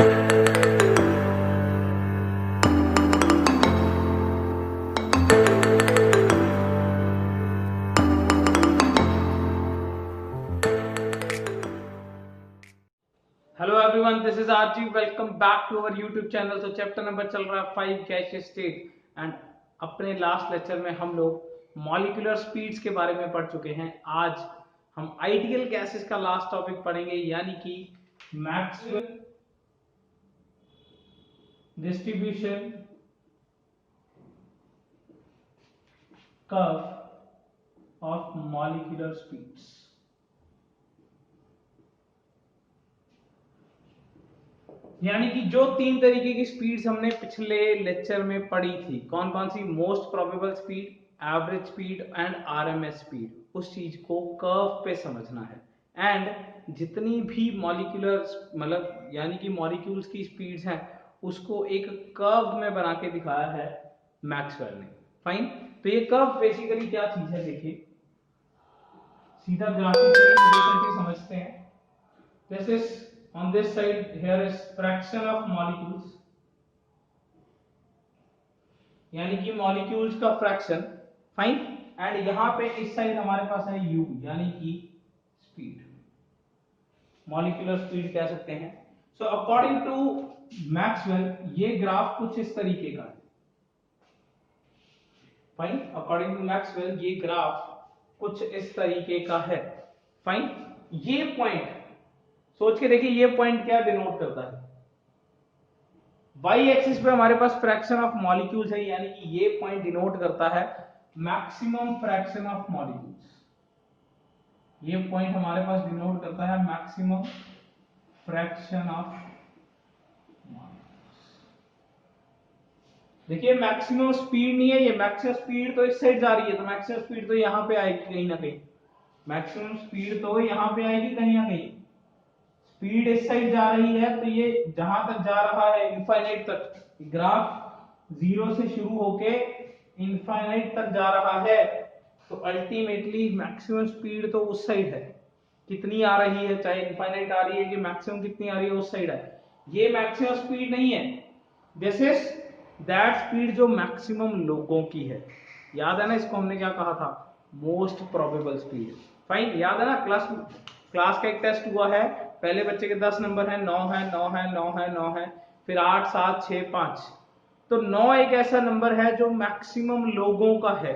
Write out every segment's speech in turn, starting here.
Hello everyone, this is RG. Welcome back to our YouTube channel. तो chapter number चल रहा है 5 gaseous state and अपने last lecture में हम लोग मॉलिक्यूलर स्पीड्स के बारे में पढ़ चुके हैं। आज हम आइडियल गैसेस का लास्ट टॉपिक पढ़ेंगे, यानी कि Maxwell distribution curve of molecular speeds. यानी कि जो तीन तरीके की स्पीड्स हमने पिछले लेक्चर में पढ़ी थी, कौन कौन सी? Most probable speed, average speed and RMS speed. उस चीज को कर्व पे समझना है। एंड जितनी भी मॉलिक्यूलर मतलब यानी कि मॉलिक्यूल्स की स्पीड्स हैं, उसको एक कर्व में बना के दिखाया है मैक्सवेल ने। फाइन। तो ये कर्व बेसिकली क्या चीज है, देखिए सीधा ग्राफिकली समझते हैं। This is on this side, here is fraction of molecules, यानी कि मॉलिक्यूल्स का फ्रैक्शन। फाइन। एंड यहां पे इस साइड हमारे पास है u, यानी कि स्पीड, मॉलिक्यूलर स्पीड कह सकते हैं। सो अकॉर्डिंग टू मैक्सवेल ये ग्राफ कुछ इस तरीके का है। फाइन। अकॉर्डिंग टू मैक्सवेल ये ग्राफ कुछ इस तरीके का है। फाइन। ये पॉइंट सोच के देखिए, ये पॉइंट क्या डिनोट करता है? वाई एक्सिस पे हमारे पास फ्रैक्शन ऑफ मॉलिक्यूल्स है, यानी कि ये पॉइंट डिनोट करता है मैक्सिमम फ्रैक्शन ऑफ मॉलिक्यूल्स। ये पॉइंट हमारे पास डिनोट करता है मैक्सिमम फ्रैक्शन ऑफ मॉलिक्यूल्स। देखिए मैक्सिमम स्पीड नहीं है ये, मैक्सिमम स्पीड तो इस साइड जा रही है, तो मैक्सिमम स्पीड तो यहां पे आएगी कहीं ना कहीं। मैक्सिमम स्पीड तो यहां पे आएगी कहीं ना कहीं। स्पीड इस साइड जा रही है, तो ये जहां तक जा रहा है इनफाइनाइट तक, ग्राफ जीरो से शुरू होके इनफाइनाइट तक जा रहा है, तो अल्टीमेटली मैक्सिमम स्पीड तो उस साइड है। कितनी आ रही है, चाहे इनफाइनाइट आ रही है कि मैक्सिमम कितनी आ रही है, उस साइड है। ये मैक्सिमम स्पीड नहीं है, दिस इज दैट स्पीड जो मैक्सिमम लोगों की है। याद है ना, इसको हमने क्या कहा था? Most probable speed. फाइन। याद है ना, क्लास का एक टेस्ट हुआ है, पहले बच्चे के 10 नंबर है, 9 है, 9 है, 9 है, 9 है, फिर 8, 7, 6, 5। तो 9 एक ऐसा नंबर है जो मैक्सिमम लोगों का है।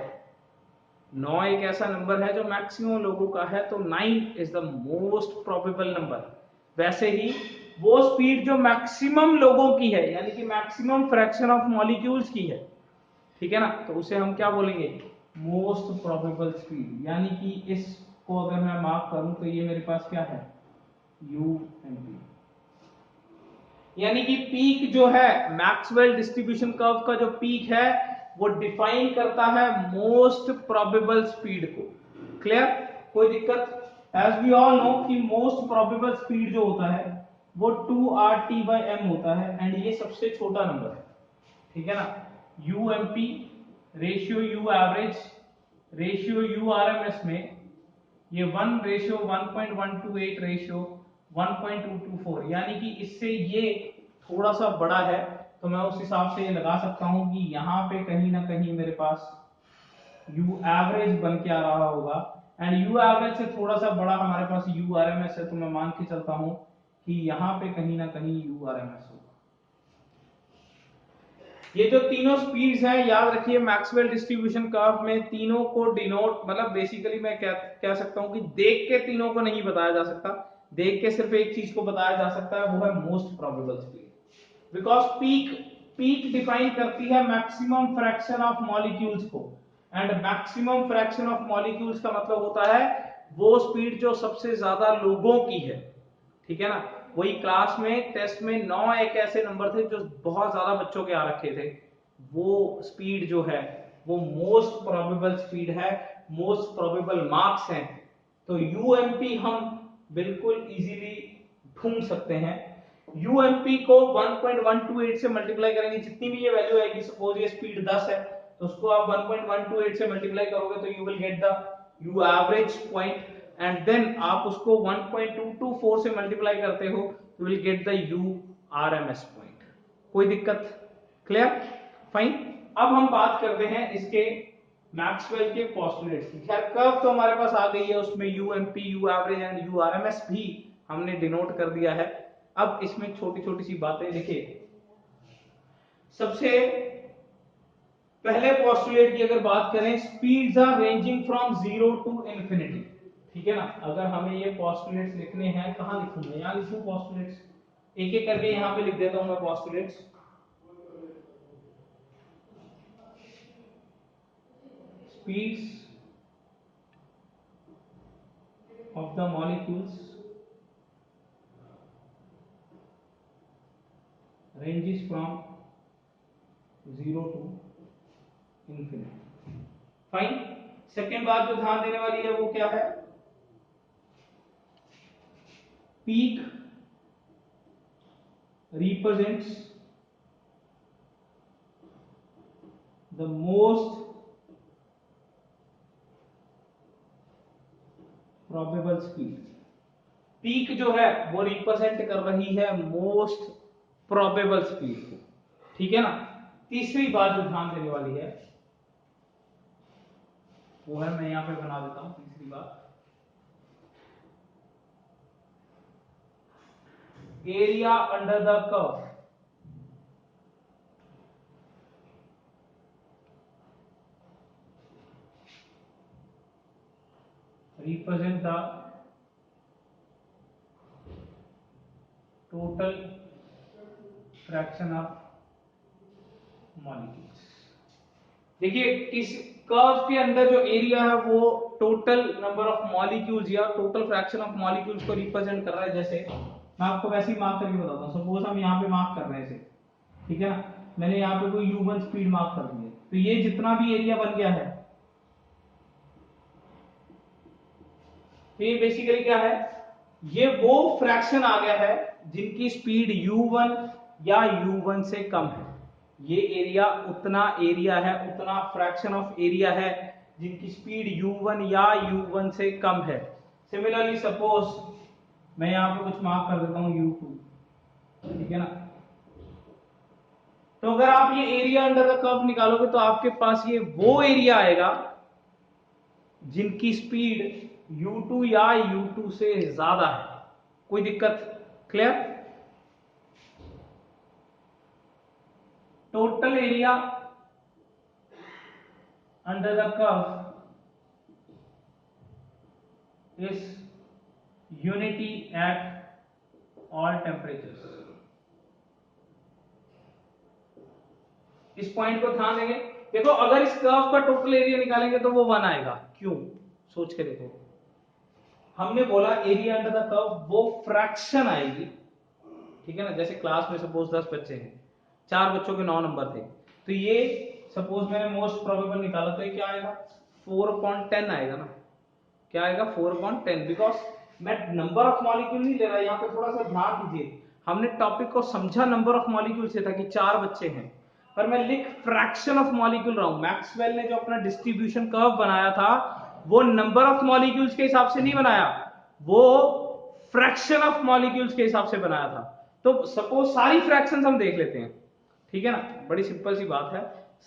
9 एक ऐसा नंबर है जो मैक्सिमम लोगों का है, तो 9 is the most probable number. वैसे ही वो स्पीड जो मैक्सिमम लोगों की है, यानी कि मैक्सिमम फ्रैक्शन ऑफ मॉलिक्यूल्स की है, ठीक है ना, तो उसे हम क्या बोलेंगे? Most probable speed. यानी कि इसको अगर मैं मार्क करूं तो ये मेरे पास क्या है? UMP। यानी कि पीक जो है, मैक्सवेल डिस्ट्रीब्यूशन कर्व का जो पीक है, वो डिफाइन करता है मोस्ट प्रोबेबल स्पीड को। क्लियर? कोई दिक्कत? एज वी ऑल नो कि मोस्ट प्रोबेबल स्पीड जो होता है वो 2RT/m होता है, एंड ये सबसे छोटा नंबर है, ठीक है ना। UMP ratio U average ratio U RMS में ये 1:1.128 रेशियो 1.224, यानी कि इससे ये थोड़ा सा बड़ा है, तो मैं उस हिसाब से ये लगा सकता हूं कि यहाँ पे कहीं ना कहीं मेरे पास U एवरेज बन के आ रहा होगा। एंड U एवरेज से थोड़ा सा बड़ा हमारे पास U RMS है, तो मैं मान के चलता हूं कि यहाँ पे कहीं ना कहीं U RMS होगा। ये जो तीनों स्पीड्स हैं, याद रखिए मैक्सवेल डिस्ट्रीब्यूशन कर्व में तीनों को डिनोट, मतलब बेसिकली मैं कह सकता हूं कि देख के तीनों को नहीं बताया जा सकता। देख के सिर्फ एक चीज को बताया जा सकता है, वो है most probable speed. Because peak define करती है मैक्सिमम फ्रैक्शन ऑफ मॉलिक्यूल्स को, and maximum fraction of molecules का मतलब होता है वो स्पीड जो सबसे ज्यादा लोगों की है, ठीक है ना। वही क्लास में टेस्ट में 9 एक ऐसे नंबर थे जो बहुत ज्यादा बच्चों के आ रखे थे, वो स्पीड जो है वो मोस्ट प्रोबेबल स्पीड है, मोस्ट प्रोबेबल मार्क्स हैं। तो यूएमपी हम बिल्कुल इजीली ढूंढ सकते हैं। यूएमपी को 1.128 से मल्टीप्लाई करेंगे, जितनी भी ये वैल्यू आएगी, सपोज ये स्पीड 10 है, तो उसको आप 1.128 से मल्टीप्लाई करोगे तो you will get the you average point, and then आप उसको 1.224 से मल्टीप्लाई करते हो, you will get the you RMS पॉइंट। कोई दिक्कत? क्लियर? फाइन। अब हम बात करते हैं इसके मैक्सवेल के पोस्टुलेट्स की। खैर कर्व तो हमारे पास आ गई है, उसमें UMP, U average and U RMS भी हमने डिनोट कर दिया है। अब इसमें छोटी छोटी सी बातें देखिए। सबसे पहले पोस्टुलेट की अगर बात करें, speeds are ranging from 0 to infinity. ठीक है ना? अगर हमें ये पोस्टुलेट्स लिखने हैं, कहां लिखूं मैं? यहां लिखूं पोस्टुलेट्स, एक एक करके यहां पे लिख देता हूं मैं postulates. Speeds of the molecules ranges from 0 to infinity। Fine. Second बात जो ध्यान देने वाली है वो क्या है? Peak represents the most probable speed। Peak जो है वो रिप्रेजेंट कर रही है मोस्ट प्रोबेबल स्पीड को। ठीक है ना? तीसरी बात जो ध्यान देने वाली है वो है, मैं यहां पे बना देता हूं तीसरी बात, area under the curve represent the total fraction of molecules। देखिए इस कर्व के अंदर जो एरिया है वो टोटल नंबर ऑफ मॉलिक्यूल्स या टोटल फ्रैक्शन ऑफ मॉलिक्यूल्स को रिप्रेजेंट कर रहा है। जैसे मैं आपको वैसे ही मार्क करके बताता हूँ। सपोज हम यहाँ पे मार्क कर रहे हैं इसे, ठीक है ना? मैंने यहाँ पे कोई U1 स्पीड मार्क कर दी है, तो ये जितना भी एरिया बन गया है, तो ये बेसिकली क्या है? ये वो फ्रैक्शन आ गया है जिनकी स्पीड U1 या U1 से कम है। ये एरिया उतना एरिया है, उतना फ्रैक्शन ऑफ एरिया है जिनकी स्पीड U1 या U1 से कम है। सिमिलरली सपोज मैं यहां पे कुछ मार्क कर देता हूं U2, ठीक है ना? तो अगर आप ये एरिया अंडर द कर्व निकालोगे तो आपके पास ये वो एरिया आएगा जिनकी स्पीड U2 या U2 से ज्यादा है। कोई दिक्कत? Clear? Total area under the curve is unity at all temperatures। इस पॉइंट को ध्यान देंगे। देखो अगर इस कर्व का टोटल एरिया निकालेंगे तो वो 1 आएगा। क्यों? सोच के देखो। हमने बोला एरिया अंडर द कर्व वो फ्रैक्शन आएगी, ठीक है ना? जैसे क्लास में सपोज 10 बच्चे हैं, 4 बच्चों के 9 नंबर थे, तो ये सपोज मैंने मोस्ट प्रोबेबल निकाला, तो ये क्या आएगा? 4/10 आएगा ना? क्या आएगा? 4/10। बिकॉज मैं नंबर ऑफ मॉलिक्यूल नहीं ले रहा। यहाँ पे थोड़ा सा ध्यान दीजिए, हमने टॉपिक को समझा नंबर ऑफ मॉलिक्यूल से था कि 4 बच्चे हैं, पर मैं लिख फ्रैक्शन ऑफ मॉलिक्यूल रहा हूं। मैक्सवेल ने जो अपना डिस्ट्रीब्यूशन कर्व बनाया था वो नंबर ऑफ मॉलिक्यूल्स के हिसाब से नहीं बनाया, वो फ्रैक्शन ऑफ मॉलिक्यूल्स के हिसाब से बनाया था। तो सपोज सारी फ्रैक्शंस हम देख लेते हैं, ठीक है ना? बड़ी सिंपल सी बात है,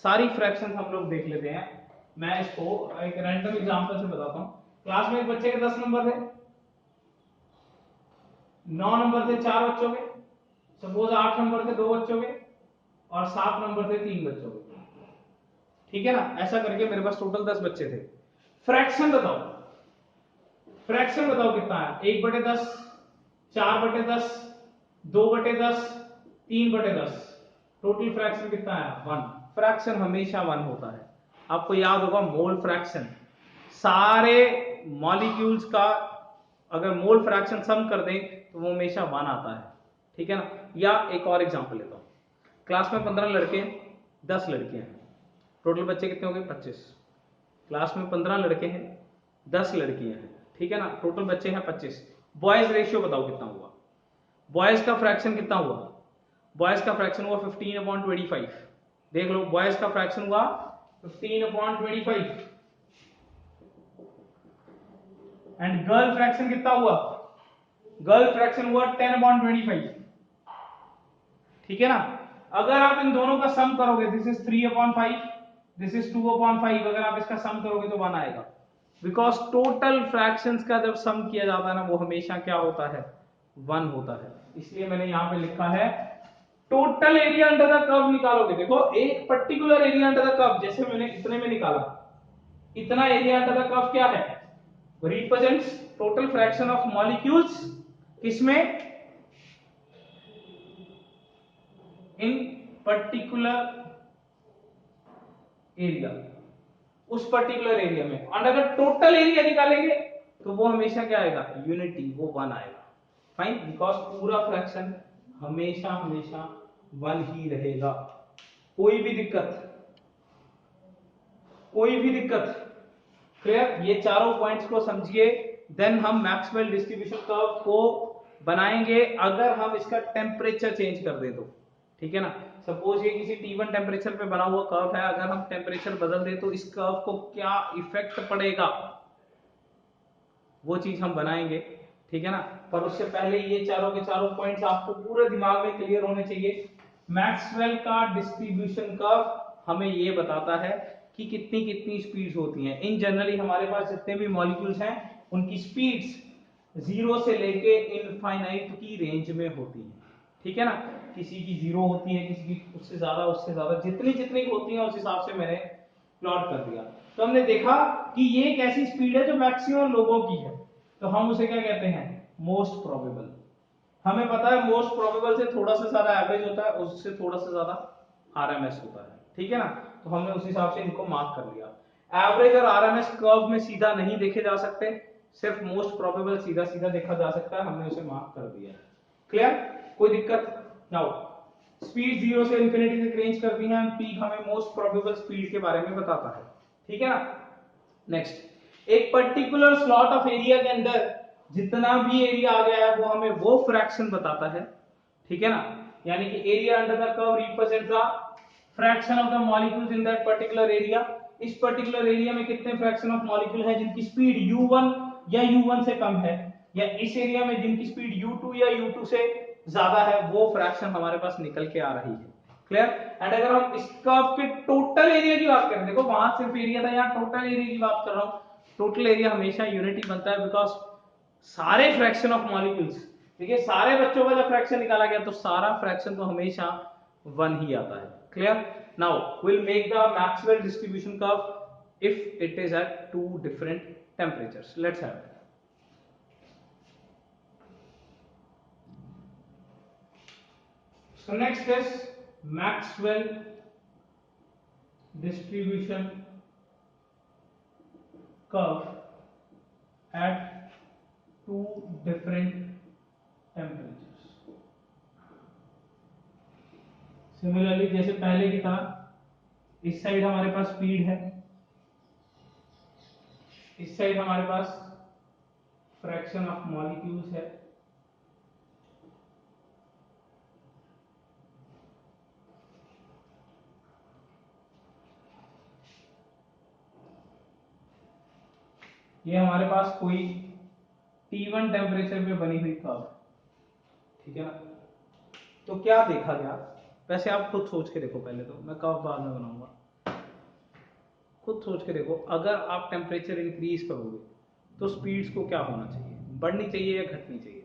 सारी फ्रैक्शंस हम लोग देख लेते हैं। मैं इसको एक रैंडम एग्जांपल से बताता हूं। क्लास में एक बच्चे के 10 नंबर थे, 9 नंबर थे 4 बच्चों के, सपोज 8 नंबर थे 2 बच्चों के, और 7 नंबर थे 3 बच्चों के। ठीक है ना? ऐसा करके मेरे पास टोटल 10 बच्चे थे। फ्रैक्शन बताओ, फ्रैक्शन बताओ कितना है? 1/10, 4/10, 2/10, 3/10। टोटल फ्रैक्शन कितना है? 1। फ्रैक्शन हमेशा 1 होता है। आपको याद होगा मोल फ्रैक्शन, सारे मॉलिक्यूल्स का अगर मोल फ्रैक्शन सम कर दें तो वो हमेशा 1 आता है। ठीक है ना? या एक और एग्जांपल लेता हूं। क्लास में 15 लड़के हैं, 10 लड़कियां हैं, टोटल बच्चे कितने हो गए? 25। क्लास में 15 लड़के हैं, 10 लड़कियां हैं, ठीक है ना? टोटल बच्चे हैं 25। बॉयज रेशियो बताओ कितना हुआ? बॉयज का फ्रैक्शन कितना हुआ? बॉयज का फ्रैक्शन हुआ 15/25। देख लो, बॉयज का फ्रैक्शन हुआ 15/25। एंड गर्ल फ्रैक्शन कितना हुआ? गर्ल फ्रैक्शन हुआ 10/25। ठीक है ना। अगर आप इन दोनों का सम करोगे, दिस इज 3/5, दिस इज 2/5, अगर आप इसका सम करोगे तो 1 आएगा, बिकॉज टोटल फ्रैक्शंस का जब सम किया जाता है ना वो हमेशा क्या होता है, 1 होता है। इसलिए मैंने यहां पे लिखा है total area under the curve निकालोगे, देखो एक particular area under the curve, जैसे मैंने इतने में निकाला, इतना एरिया अंडर द कर्व क्या है, represents total fraction of molecules, किसमें, इन पर्टिकुलर एरिया, उस पर्टिकुलर एरिया में। और अगर टोटल एरिया निकालेंगे तो वो हमेशा क्या आएगा, यूनिटी, वो 1 आएगा। फाइन, बिकॉज पूरा फ्रैक्शन हमेशा हमेशा 1 ही रहेगा। कोई भी दिक्कत, कोई भी दिक्कत, क्लियर। ये चारों पॉइंट्स को समझिए, देन हम मैक्सवेल डिस्ट्रीब्यूशन कर्व को बनाएंगे अगर हम इसका टेम्परेचर चेंज कर दें तो, ठीक है ना। सपोज ये किसी T1 टेम्परेचर पे बना हुआ कर्व है, अगर हम टेम्परेचर बदल दें तो इस कर्व को क्या इफेक्ट पड़ेगा, वो चीज हम बनाएंगे, ठीक है ना। पर उससे पहले ये चारों के चारों पॉइंट्स आपको पूरे दिमाग में क्लियर होने चाहिए। मैक्सवेल का डिस्ट्रीब्यूशन कर्व हमें ये बताता है कि कितनी कितनी स्पीड्स होती हैं। इन जनरली हमारे पास जितने भी मॉलिक्यूल्स हैं उनकी स्पीड्स 0 से लेके इनफाइनाइट की रेंज में होती हैं, ठीक है ना। किसी की 0 होती है, किसी की उससे ज्यादा, जितनी जितनी होती है उस हिसाब से मैंने प्लॉट कर दिया। तो हमने देखा कि ये एक ऐसी स्पीड है जो मैक्सिमम लोगों की है, तो हम उसे क्या कहते हैं, मोस्ट प्रोबेबल। हमें पता है मोस्ट प्रोबेबल से थोड़ा सा ज्यादा एवरेज होता है, उससे थोड़ा सा ज्यादा आरएमएस होता है, ठीक है ना। तो हमने उस हिसाब से इनको मार्क कर लिया। एवरेज और आरएमएस कर्व में सीधा नहीं देखे जा सकते, सिर्फ मोस्ट प्रोबेबल सीधा सीधा देखा जा सकता है, हमने उसे मार्क कर दिया। क्लियर, कोई दिक्कत। नाउ स्पीड 0 से इंफिनिटी तक रेंज कर दी है, पीक हमें मोस्ट प्रोबेबल स्पीड के बारे में बताता है, ठीक है ना। नेक्स्ट, एक पर्टिकुलर स्लॉट ऑफ एरिया के अंदर जितना भी एरिया आ गया है वो हमें वो फ्रैक्शन बताता है, ठीक है ना। यानी कि area under the curve represents the fraction of the molecules in that particular area. इस पर्टिकुलर एरिया में कितने फ्रैक्शन ऑफ मॉलिक्यूल है जिनकी स्पीड u1 या u1 से कम है, या इस एरिया में जिनकी स्पीड u2 या u2 से ज्यादा है, वो फ्रैक्शन हमारे पास निकल के आ रही है। क्लियर। एंड अगर हम इस कर्व के टोटल एरिया की बात करें, देखो वहां सिर्फ एरिया था, यहाँ टोटल एरिया की बात कर रहा हूं, टोटल एरिया हमेशा यूनिटी बनता है, बिकॉज सारे फ्रैक्शन ऑफ मॉलिक्यूल्स, देखिए सारे बच्चों का जब फ्रैक्शन निकाला गया तो सारा फ्रैक्शन तो हमेशा 1 ही आता है। Clear. Now will make the Maxwell distribution curve if it is at 2 different temperatures. Let's have. So next is Maxwell distribution curve at 2 different temperatures. Similarly जैसे पहले की तरह इस साइड हमारे पास स्पीड है, इस साइड हमारे पास फ्रैक्शन ऑफ मॉलिक्यूल्स है, ये हमारे पास कोई T1 टेम्परेचर पे बनी हुई कर्व, ठीक है ना। तो क्या देखा गया, वैसे आप खुद सोच के देखो, पहले तो मैं कर्व बाद में बनाऊंगा, खुद सोच के देखो अगर आप टेम्परेचर इंक्रीज करोगे तो स्पीड्स को क्या होना चाहिए, बढ़नी चाहिए या घटनी चाहिए।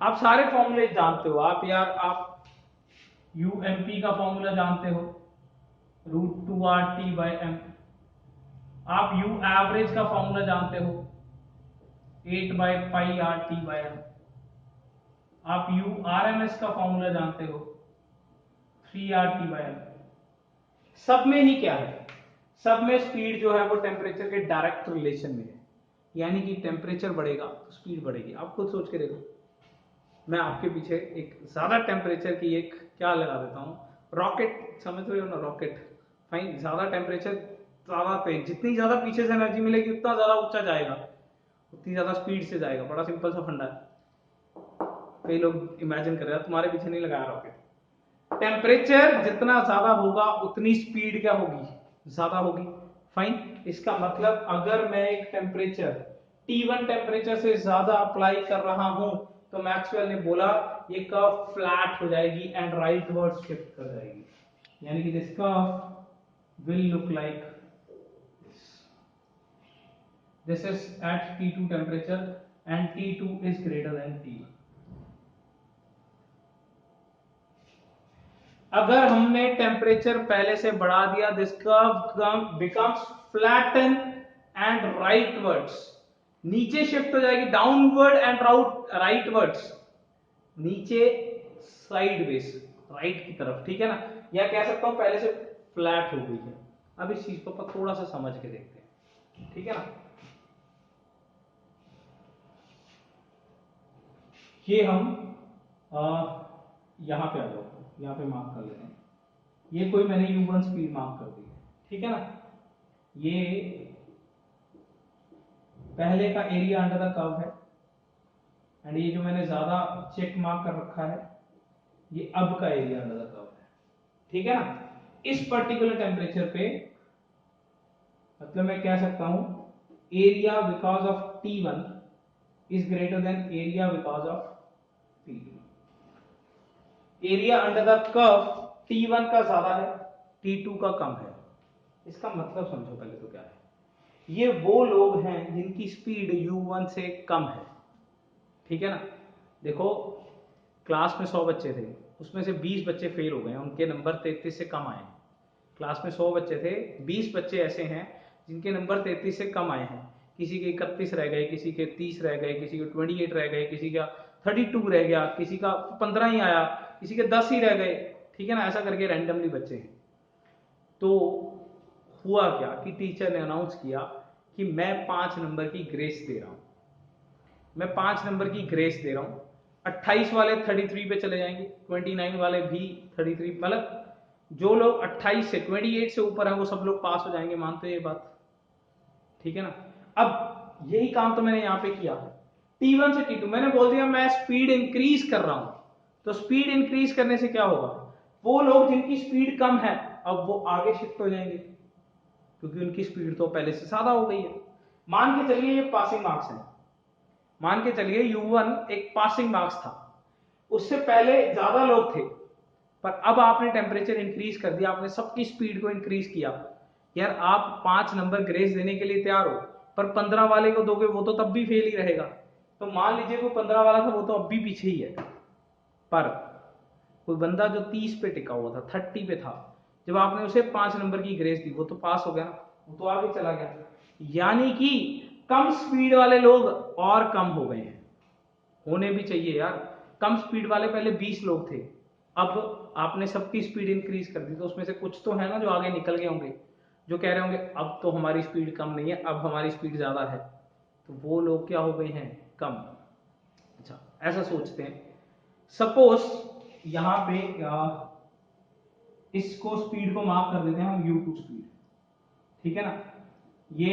आप सारे फॉर्मूले जानते हो, आप यार आप UMP का फॉर्मूला जानते हो, √2RT/m। आप U एवरेज का फॉर्मूला जानते हो, 8/πRT/m। आप U RMS का फॉर्मूला जानते हो, 3RT/m। सब में ही क्या है, सब में स्पीड जो है वो टेम्परेचर के डायरेक्ट रिलेशन में है, यानी कि टेम्परेचर बढ़ेगा तो स्पीड बढ़ेगी। आप खुद सोच के देखो, मैं आपके पीछे एक ज्यादा टेम्परेचर की एक क्या लगा देता हूँ, रॉकेट, समझ रहे हो ना, रॉकेट। फाइन, ज्यादा टेम्परेचर ज्यादा तेज, जितनी ज्यादा पीछे से एनर्जी मिलेगी उतना ज्यादा ऊंचा जाएगा, उतनी ज्यादा स्पीड से जाएगा। बड़ा सिंपल सा फंडा है, कई लोग इमेजिन कर रहे हैं, तुम्हारे पीछे नहीं लगाया रॉकेट। टेम्परेचर जितना ज्यादा होगा उतनी स्पीड क्या होगी, ज्यादा होगी। फाइन, इसका मतलब अगर मैं एक टेम्परेचर T1 टेम्परेचर से ज्यादा अप्लाई कर रहा हूं तो मैक्सवेल ने बोला ये कर्व फ्लैट हो जाएगी एंड राइटवर्ड शिफ्ट कर जाएगी, यानी कि this curve will look like this is at T2 temperature and T2 is greater than T1। अगर हमने टेम्परेचर पहले से बढ़ा दिया, this curve becomes flatten and rightwards, नीचे शिफ्ट हो जाएगी, डाउनवर्ड एंड राइटवर्ड्स, नीचे साइडवेज राइट की तरफ, ठीक है ना, या कह सकता हूं पहले से फ्लैट हो गई है। अब इस चीज को थोड़ा सा समझ के देखते हैं, ठीक है ना। ये हम यहां पे आ जाओ, यहां पे मार्क कर लेते हैं, ये कोई मैंने U1 स्पीड मार्क कर दी है, ठीक है ना। ये पहले का एरिया अंडर द कर्व है एंड ये जो मैंने ज्यादा चेक मार्क कर रखा है ये अब का एरिया अंडर द कर्व है, ठीक है ना। इस पर्टिकुलर टेम्परेचर पे मतलब मैं कह सकता हूं area because of T1 is greater then area because of T2। Area under the curve T1 का ज्यादा है, T2 का कम है। इसका मतलब समझो पहले तो क्या है, ये वो लोग हैं जिनकी स्पीड U1 से कम है, ठीक है ना। देखो क्लास में 100 बच्चे थे, उसमें से 20 बच्चे फेल हो गए, उनके नंबर 33 से कम आए हैं। क्लास में 100 बच्चे थे, 20 बच्चे ऐसे हैं जिनके नंबर 33 से कम आए हैं, किसी के 31 रह गए, किसी के 30 रह गए, किसी के 28 रह गए, किसी का 32 रह गया, किसी का 15 ही आया, किसी के 10 ही रह गए, ठीक है ना। ऐसा करके रैंडमली बच्चे हैं। तो हुआ क्या कि टीचर ने अनाउंस किया कि मैं 5 नंबर की ग्रेस दे रहा हूं, मैं 5 नंबर की ग्रेस दे रहा हूं। 28 वाले 33 पे चले जाएंगे, 29 वाले भी 33, मतलब जो लोग 28 से 28 से ऊपर है वो सब लोग पास हो जाएंगे, मानते हैं ये बात, ठीक है ना। अब यही काम तो मैंने यहां पे किया, T1 से T2 मैंने बोल दिया मैं स्पीड इंक्रीज कर रहा हूं, तो स्पीड इंक्रीज करने से क्या होगा, वो लोग जिनकी स्पीड कम है अब वो आगे शिफ्ट हो जाएंगे क्योंकि उनकी स्पीड तो पहले से ज्यादा हो गई है। मान के चलिए ये पासिंग मार्क्स है, मान के चलिए U1 एक पासिंग मार्क्स था, उससे पहले ज्यादा लोग थे, पर अब आपने टेम्परेचर इंक्रीज कर दिया, आपने सबकी स्पीड को इंक्रीज किया। यार आप 5 नंबर ग्रेस देने के लिए तैयार हो, पर 15 वाले को दोगे वो तो तब भी फेल ही रहेगा। तो मान लीजिए कोई 15 वाला था वो तो अब भी पीछे ही है, पर कोई बंदा जो 30 पे टिका हुआ था, 30 पे था, जब आपने उसे 5 नंबर की ग्रेस दी वो तो पास हो गया ना, वो तो आगे चला गया। यानी कि कम स्पीड वाले लोग और कम हो गए हैं, होने भी चाहिए यार। कम स्पीड वाले पहले 20 लोग थे, अब आपने सबकी स्पीड इंक्रीज कर दी, तो उसमें से कुछ तो है ना जो आगे निकल गए होंगे, जो कह रहे होंगे अब तो हमारी स्पीड कम नहीं है, अब हमारी स्पीड ज्यादा है, तो वो लोग क्या हो गए हैं, कम। अच्छा ऐसा सोचते हैं, सपोज यहां पे इसको स्पीड को मार्क कर देते हैं हम U2 स्पीड, ठीक है ना। ये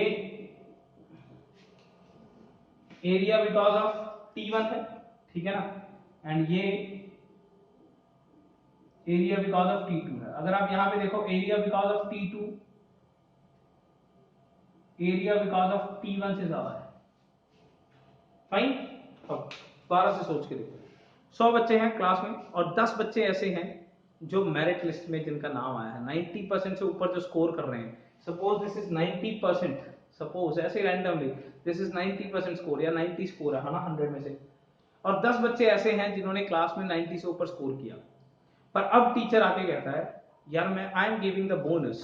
एरिया बिकॉज ऑफ T1 है, ठीक है ना, एंड ये एरिया बिकॉज ऑफ T2 है। अगर आप यहां पे देखो area because of T2 area because of T1 से ज्यादा है, फाइन। अब 12 से सोच के देखो, 100 बच्चे हैं क्लास में और 10 बच्चे ऐसे हैं जो मेरिट लिस्ट में जिनका नाम आया है, 90% से ऊपर जो स्कोर कर रहे हैं। सपोज दिस इज 90%, सपोज ऐसे रैंडमली दिस इज 90% स्कोर या 90 स्कोर है ना 100 में से, और 10 बच्चे ऐसे हैं जिन्होंने क्लास में 90 से ऊपर स्कोर किया। पर अब टीचर आके कहता है यार मैं I am giving the bonus,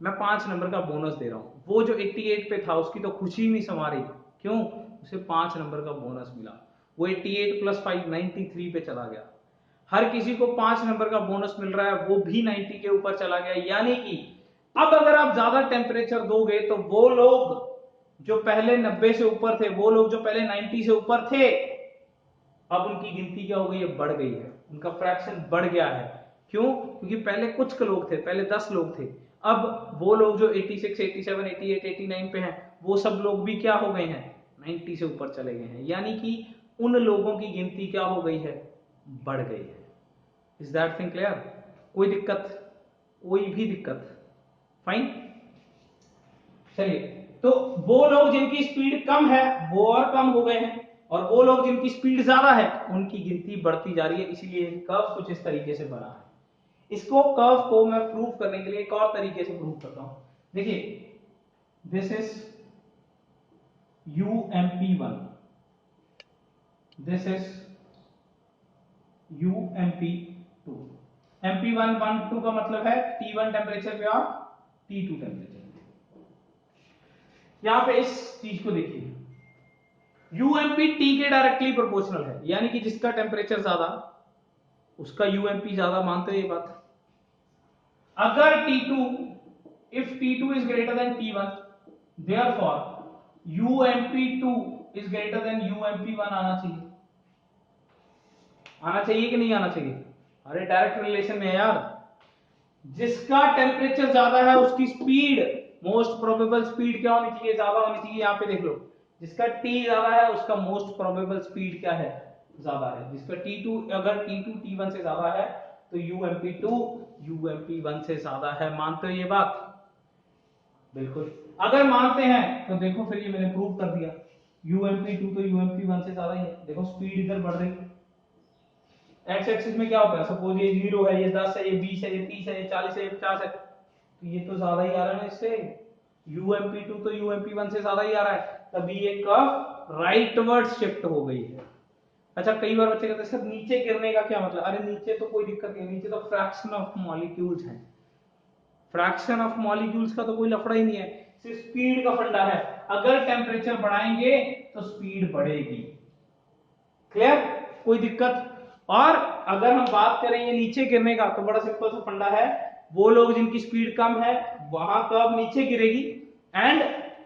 मैं 5 नंबर का बोनस दे रहा हूं। वो जो 88 पे था उसकी तो खुशी नहीं समा रही, क्यों, उसे 5 नंबर का बोनस मिला, वो 88 प्लस 5 93 पे चला गया। हर किसी को 5 नंबर का बोनस मिल रहा है, वो भी 90 के ऊपर चला गया। यानी कि अब अगर आप ज्यादा टेम्परेचर दोगे तो वो लोग जो पहले 90 से ऊपर थे, वो लोग जो पहले 90 से ऊपर थे, अब उनकी गिनती क्या हो गई है, बढ़ गई है, उनका फ्रैक्शन बढ़ गया है। क्यों, क्योंकि पहले कुछ लोग थे, पहले 10 लोग थे, अब वो लोग जो 86 87 88 89 पे हैं, वो सब लोग भी क्या हो गए हैं, 90 से ऊपर चले गए हैं। यानी कि उन लोगों की गिनती क्या हो गई है, बढ़ गई है। इज दैट थिंग क्लियर, कोई दिक्कत, कोई भी दिक्कत, फाइन। चलिए, तो वो लोग जिनकी स्पीड कम है वो और कम हो गए हैं, और वो लोग जिनकी स्पीड ज्यादा है उनकी गिनती बढ़ती जा रही है, इसीलिए कर्व कुछ इस तरीके से बना है। इसको कर्व को मैं प्रूव करने के लिए एक और तरीके से प्रूव करता हूं। देखिए this is UMP1, this is UMP2। MP1 1 2 का मतलब है T1 टेम्परेचर पे और T2 टेम्परेचर। यहां पे इस चीज को देखिए, UMP T के डायरेक्टली प्रोपोर्शनल है, यानी कि जिसका टेम्परेचर ज्यादा उसका UMP ज्यादा, मानते हो ये बात? अगर T2, if T2 is greater than T1, therefore UMP2 is greater than UMP1 आना चाहिए। आना चाहिए कि नहीं आना चाहिए? अरे डायरेक्ट रिलेशन में है यार। जिसका टेम्परेचर ज्यादा है उसकी स्पीड, मोस्ट प्रोबेबल स्पीड क्या होनी चाहिए? ज्यादा होनी चाहिए। यहां पे देख लो, जिसका T ज्यादा है उसका मोस्ट प्रोबेबल स्पीड क्या है? ज्यादा है। जिसका T2, अगर T2 T1 से ज्यादा है तो UMP2 UMP1 से ज्यादा है। मानते हो ये बात? बिल्कुल। अगर मानते हैं तो देखो फिर ये मैंने प्रूव कर दिया, UMP2 तो UMP1 से ज्यादा ही है। देखो स्पीड इधर बढ़ रही है। एक्स एक्सिस में क्या होता है? सपोज ये 0 है, ये 10 है, ये 20 है, ये 30 है, ये 40 है, ये 50 है, तो ये तो ज्यादा ही आ रहा है ना इससे। UMP2 तो UMP1 से ज्यादा ही आ रहा है, तभी ये कर्व राइटवर्ड शिफ्ट हो गई है। अच्छा, कई बार बच्चे कहते हैं सर नीचे गिरने का क्या मतलब? अरे नीचे तो कोई दिक्कत नहीं, नीचे तो फ्रैक्शन ऑफ मॉलिक्यूल्स है। फ्रैक्शन ऑफ मॉलिक्यूल्स का तो कोई लफड़ा ही नहीं है, सिर्फ स्पीड का फंडा है। अगर टेम्परेचर बढ़ाएंगे तो स्पीड बढ़ेगी। क्लियर? कोई दिक्कत? और अगर हम बात करें ये नीचे गिरने का, तो बड़ा सिंपल सा फंडा है, वो लोग जिनकी स्पीड कम है वहां कर्व नीचे गिरेगी। एंड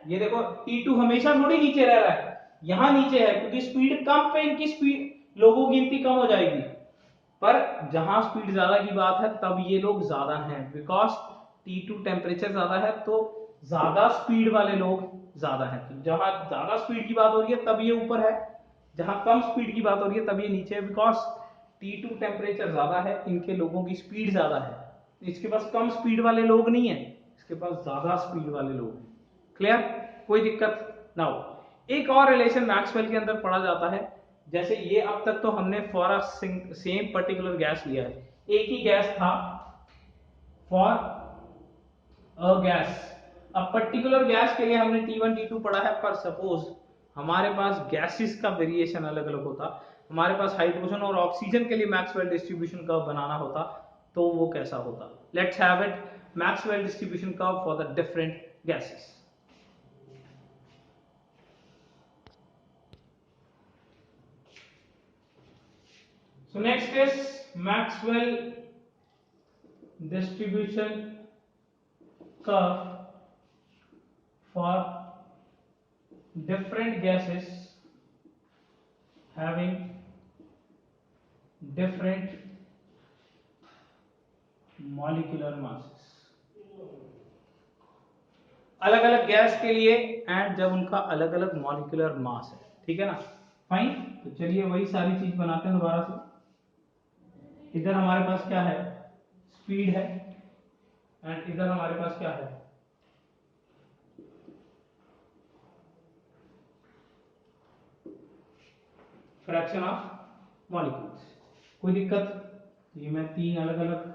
ये देखो T2 हमेशा थोड़ी नीचे रह रहा है, यहां नीचे है क्योंकि स्पीड कम पे इनकी स्पीड, लोगों की गिनती कम हो जाएगी। पर जहां स्पीड ज्यादा की बात है तब ये लोग ज्यादा हैं, बिकॉज T2 टेम्परेचर ज्यादा है तो ज्यादा स्पीड वाले लोग ज्यादा हैं। तो जहां ज्यादा स्पीड की बात हो रही है तब ये ऊपर है, जहां कम स्पीड की बात हो रही है तब ये नीचे है, बिकॉज T2 टेम्परेचर ज्यादा है, इनके लोगों की स्पीड ज्यादा है। इसके पास कम स्पीड वाले लोग नहीं है, इसके पास ज्यादा स्पीड वाले लोग हैं। क्लियर? कोई दिक्कत? नाउ एक और रिलेशन मैक्सवेल के अंदर पढ़ा जाता है। जैसे ये अब तक तो हमने for a same particular gas लिया है, एक ही गैस था फॉर अ गैस। अब पर्टिकुलर गैस के लिए हमने T1 T2 पढ़ा है, पर सपोज हमारे पास गैसेस का वेरिएशन अलग अलग होता, हमारे पास हाइड्रोजन और ऑक्सीजन के लिए मैक्सवेल डिस्ट्रीब्यूशन कर्व बनाना होता, तो वो कैसा होता? Let's have it, Maxwell distribution curve for the different gases. So next is Maxwell distribution curve for different gases having different molecular masses। अलग अलग गैस के लिए एंड जब उनका अलग अलग मॉलिक्यूलर मास है, ठीक है ना? फाइन। तो चलिए वही सारी चीज बनाते हैं दोबारा से। इधर हमारे पास क्या है? स्पीड है, एंड इधर हमारे पास क्या है? Fraction of molecules. कोई दिक्कत? ये मैं तीन अलग अलग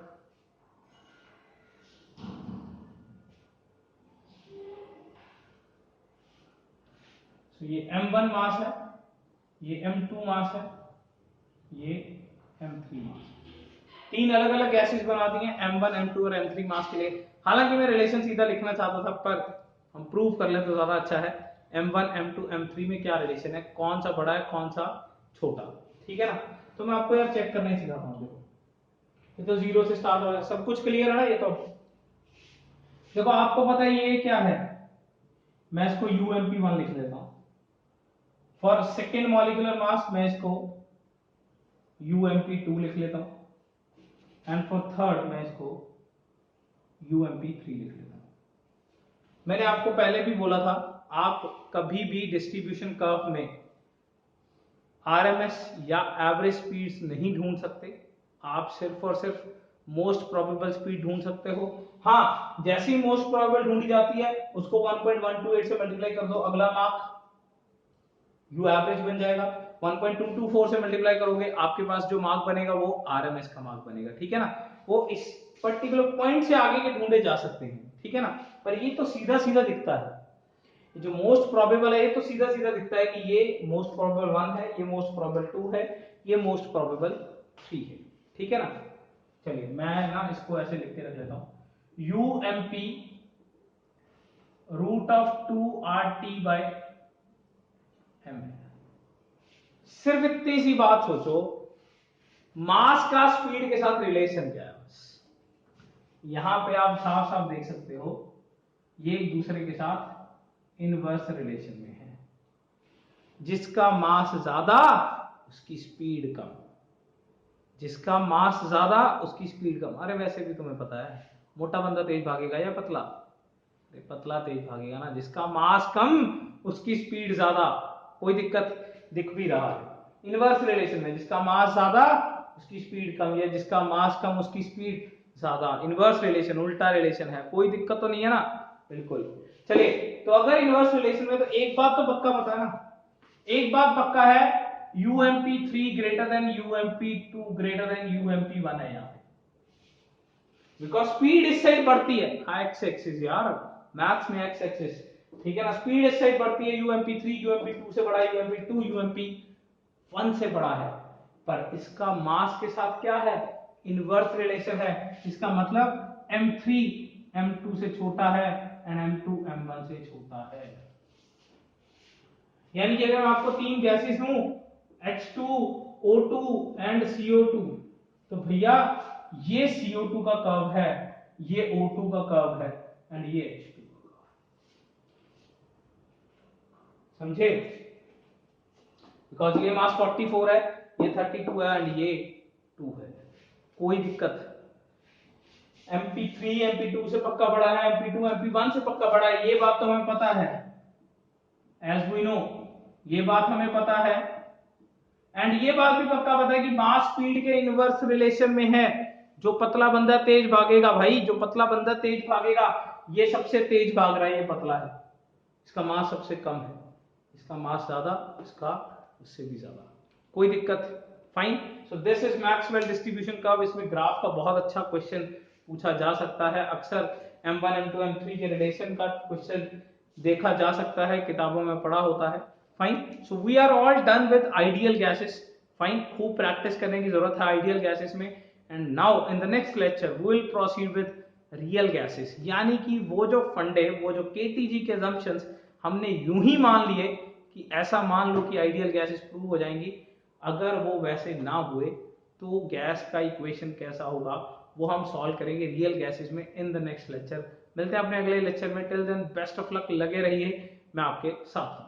ये M1 मास है, ये M2 मास है, ये M3 मास। तीन अलग अलग गैसेस बना दी हैं M1 M2 और M3 मास के लिए। हालांकि मैं रिलेशन सीधा लिखना चाहता था, पर हम प्रूव कर ले तो ज्यादा अच्छा है। M1 M2 M3 में क्या रिलेशन है, कौन सा बड़ा है कौन सा छोटा, ठीक है ना? तो मैं आपको यार चेक करना ही सिखाता हूँ। देखो ये तो 0 से स्टार्ट हो रहा है, सब कुछ क्लियर है ना? ये तो देखो आपको पता है ये क्या है, मैं इसको UMP1 लिख लेता हूं। फॉर सेकेंड मॉलिक्यूलर मास मैं इसको UMP2 लिख लेता हूं, एंड फॉर थर्ड मैं इसको UMP3 लिख लेता हूं। मैंने आपको पहले भी बोला था, आप कभी भी डिस्ट्रीब्यूशन कर्व में RMS या एवरेज स्पीड्स नहीं ढूंढ सकते, आप सिर्फ और सिर्फ मोस्ट प्रोबेबल स्पीड ढूंढ सकते हो। हाँ, जैसी मोस्ट प्रोबेबल ढूंढी जाती है उसको 1.128 से मल्टीप्लाई कर दो, अगला मार्क यू एवरेज बन जाएगा। 1.224 से मल्टीप्लाई करोगे, आपके पास जो मार्क बनेगा वो आरएमएस का मार्क बनेगा, ठीक है ना। वो इस पर्टिकुलर पॉइंट से आगे के ढूंढे जा सकते हैं, ठीक है ना। पर ये तो सीधा सीधा दिखता है, जो मोस्ट प्रोबेबल है ये तो सीधा सीधा दिखता है कि ये मोस्ट प्रोबेबल 1 है, ये मोस्ट प्रोबेबल 2 है, ये मोस्ट प्रोबेबल 3 है, ठीक है ना। चलिए मैं ना इसको ऐसे लिख के रख लेता हूं, UMP root of 2RT by m. सिर्फ इतनी सी बात सोचो, मास का स्पीड के साथ रिलेशन क्या है, बस यहां पे आप साफ साफ देख सकते हो, ये एक दूसरे के साथ इनवर्स रिलेशन में है। जिसका मास ज्यादा उसकी स्पीड कम, जिसका मास ज्यादा उसकी स्पीड कम। अरे वैसे भी तुम्हें पता है, मोटा बंदा तेज भागेगा या पतला? पतला तेज भागेगा ना। जिसका मास कम उसकी स्पीड ज्यादा, कोई दिक्कत दिख भी रहा है। इनवर्स रिलेशन में जिसका मास ज्यादा उसकी स्पीड कम, या जिसका मास कम उसकी स्पीड ज्यादा। इनवर्स रिलेशन, उल्टा रिलेशन है, कोई दिक्कत तो नहीं है ना, बिल्कुल। चलिए, तो अगर इनवर्स रिलेशन में, तो एक बात तो पक्का पता है ना, एक बात पक्का है, UMP3 greater than UMP2 greater than UMP1 है यहाँ पे, बिकॉज स्पीड इस साइड बढ़ती है। हाँ, एक्स एक्सिस यार, मैथ्स में एक्स एक्सिस, ठीक है ना। स्पीड इस साइड बढ़ती है, UMP3 UMP2 से बड़ा है, UMP2 UMP1 से बड़ा है, पर इसका मास के साथ क्या है, इनवर्स रिलेशन है। इसका मतलब M3 M2 से छोटा है एंड M2 M1 से छोटा है। यानी कि अगर मैं आपको तीन गैसेस दूं, H2 O2 एंड CO2, तो भैया ये CO2 का कर्व है, ये O2 का कर्व है एंड ये H2 का कर्व, समझे। बिकॉज ये मास 44 है, ये 32 है एंड ये 2 है, कोई दिक्कत। MP3 MP2 से पक्का बड़ा है, MP2 MP1 से पक्का बड़ा है, ये बात तो हमें पता है, एज वी नो, ये बात हमें पता है। एंड ये बात भी पक्का पता है कि मास स्पीड के इनवर्स रिलेशन में है। जो पतला बंदा तेज भागेगा भाई, जो पतला बंदा तेज भागेगा, ये सबसे तेज भाग रहा है, ये पतला है, इसका मास सबसे कम है, इसका मास ज्यादा, इसका उससे भी ज्यादा, कोई दिक्कत, fine. So this is Maxwell distribution curve. इसमें ग्राफ का बहुत अच्छा क्वेश्चन पूछा जा सकता है, अक्सर M1 M2 M3 के रिलेशन का क्वेश्चन देखा जा सकता है, किताबों में पढ़ा होता है, fine. So we are all done with ideal gases, fine. खूब प्रैक्टिस करने की जरूरत है आइडियल गैसेस में। And now in the next lecture we will proceed with real gases, यानी कि वो जो फंडे, वो जो केटीजी के assumptions हमने यूं ही मान लिए कि ऐसा मान लो कि आइडियल गैसेस प्रूव हो जाएंगी, अगर वो वैसे ना हुए तो गैस का इक्वेशन कैसा होगा वो हम सॉल्व करेंगे रियल गैसेस में इन द नेक्स्ट लेक्चर। मिलते हैं अपने अगले लेक्चर में। Till then best of luck, लगे रहिए, मैं आपके साथ हूं।